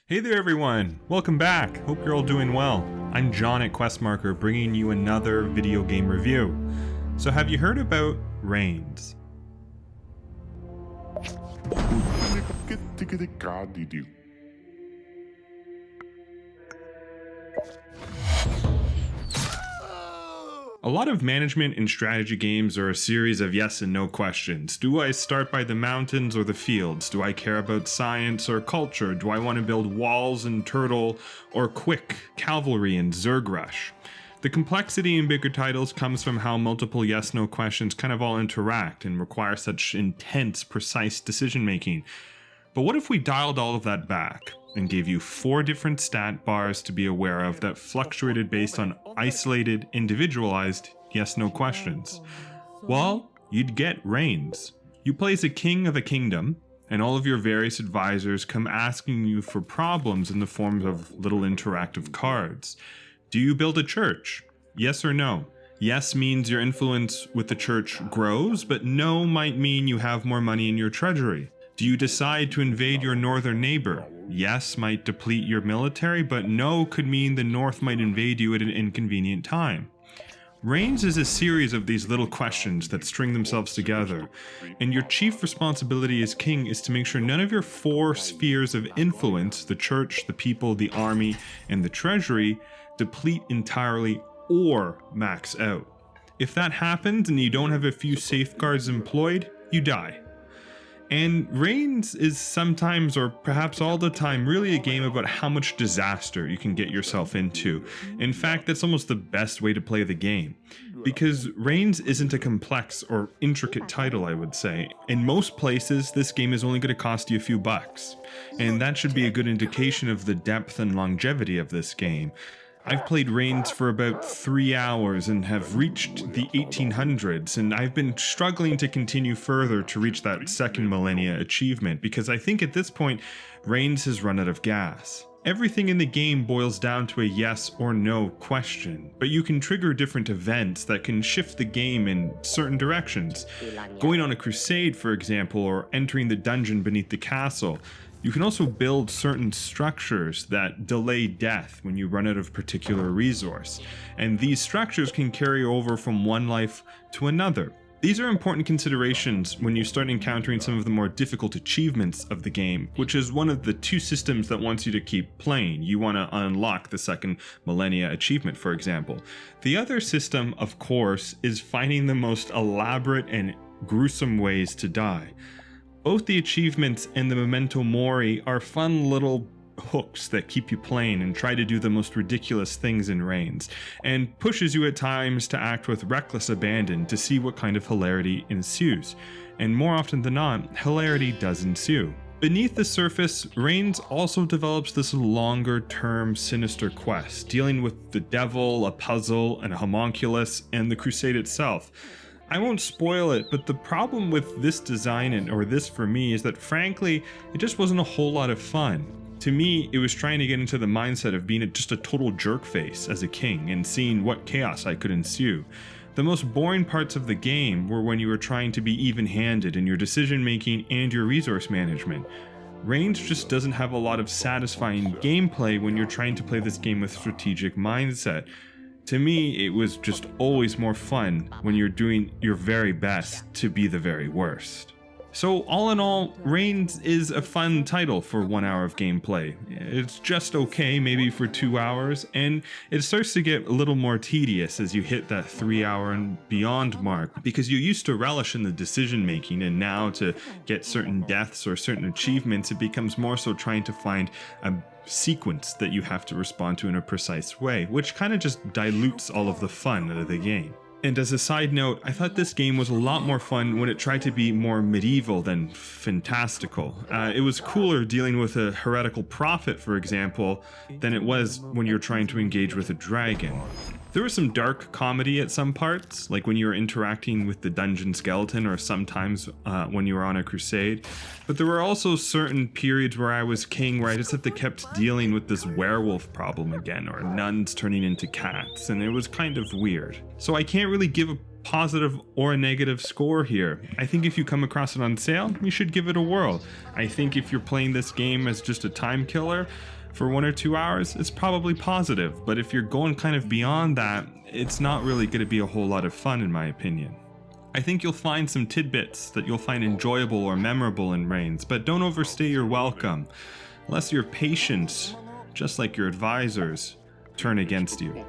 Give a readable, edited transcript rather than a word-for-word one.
Hey there everyone, welcome back. Hope you're all doing well. I'm John at Questmarker bringing you another video game review. So have you heard about Reigns? A lot of management and strategy games are a series of yes and no questions. Do I start by the mountains or the fields? Do I care about science or culture? Do I want to build walls and turtle or quick cavalry and Zerg rush? The complexity in bigger titles comes from how multiple yes-no questions kind of all interact and require such intense, precise decision making. But what if we dialed all of that back and gave you 4 different stat bars to be aware of that fluctuated based on isolated, individualized yes-no questions? Well, you'd get Reigns. You play as a king of a kingdom, and all of your various advisors come asking you for problems in the form of little interactive cards. Do you build a church? Yes or no? Yes means your influence with the church grows, but no might mean you have more money in your treasury. Do you decide to invade your northern neighbor? Yes might deplete your military, but no could mean the north might invade you at an inconvenient time. Reigns is a series of these little questions that string themselves together, and your chief responsibility as king is to make sure none of your 4 spheres of influence, the church, the people, the army, and the treasury, deplete entirely or max out. If that happens and you don't have a few safeguards employed, you die. And Reigns is sometimes, or perhaps all the time, really a game about how much disaster you can get yourself into. In fact, that's almost the best way to play the game. Because Reigns isn't a complex or intricate title, I would say. In most places, this game is only going to cost you a few bucks. And that should be a good indication of the depth and longevity of this game. I've played Reigns for about 3 hours and have reached the 1800s, and I've been struggling to continue further to reach that second millennia achievement because I think at this point, Reigns has run out of gas. Everything in the game boils down to a yes or no question, but you can trigger different events that can shift the game in certain directions. Going on a crusade, for example, or entering the dungeon beneath the castle. You can also build certain structures that delay death when you run out of particular resource, and these structures can carry over from one life to another. These are important considerations when you start encountering some of the more difficult achievements of the game, which is one of the 2 systems that wants you to keep playing. You want to unlock the second millennia achievement, for example. The other system, of course, is finding the most elaborate and gruesome ways to die. Both the achievements and the memento mori are fun little hooks that keep you playing and try to do the most ridiculous things in Reigns, and pushes you at times to act with reckless abandon to see what kind of hilarity ensues. And more often than not, hilarity does ensue. Beneath the surface, Reigns also develops this longer-term sinister quest, dealing with the devil, a puzzle, and a homunculus, and the crusade itself. I won't spoil it, but the problem with this design, or this for me, is that frankly, it just wasn't a whole lot of fun. To me, it was trying to get into the mindset of being just a total jerkface as a king and seeing what chaos I could ensue. The most boring parts of the game were when you were trying to be even-handed in your decision making and your resource management. Reigns just doesn't have a lot of satisfying gameplay when you're trying to play this game with strategic mindset. To me, it was just always more fun when you're doing your very best to be the very worst. So all in all, Reigns is a fun title for 1 hour of gameplay. It's just okay, maybe for 2 hours, and it starts to get a little more tedious as you hit that 3 hour and beyond mark, because you used to relish in the decision making, and now to get certain deaths or certain achievements, it becomes more so trying to find a sequence that you have to respond to in a precise way, which kind of just dilutes all of the fun out of the game. And as a side note, I thought this game was a lot more fun when it tried to be more medieval than fantastical. It was cooler dealing with a heretical prophet, for example, than it was when you're trying to engage with a dragon. There was some dark comedy at some parts, like when you were interacting with the dungeon skeleton or sometimes when you were on a crusade. But there were also certain periods where I was king where I just had to kept dealing with this werewolf problem again, or nuns turning into cats, and it was kind of weird. So I can't really give a positive or a negative score here. I think if you come across it on sale, you should give it a whirl. I think if you're playing this game as just a time killer for 1 or 2 hours, it's probably positive. But if you're going kind of beyond that, it's not really going to be a whole lot of fun in my opinion. I think you'll find some tidbits that you'll find enjoyable or memorable in Reigns, but don't overstay your welcome, lest your patience, just like your advisors, turn against you.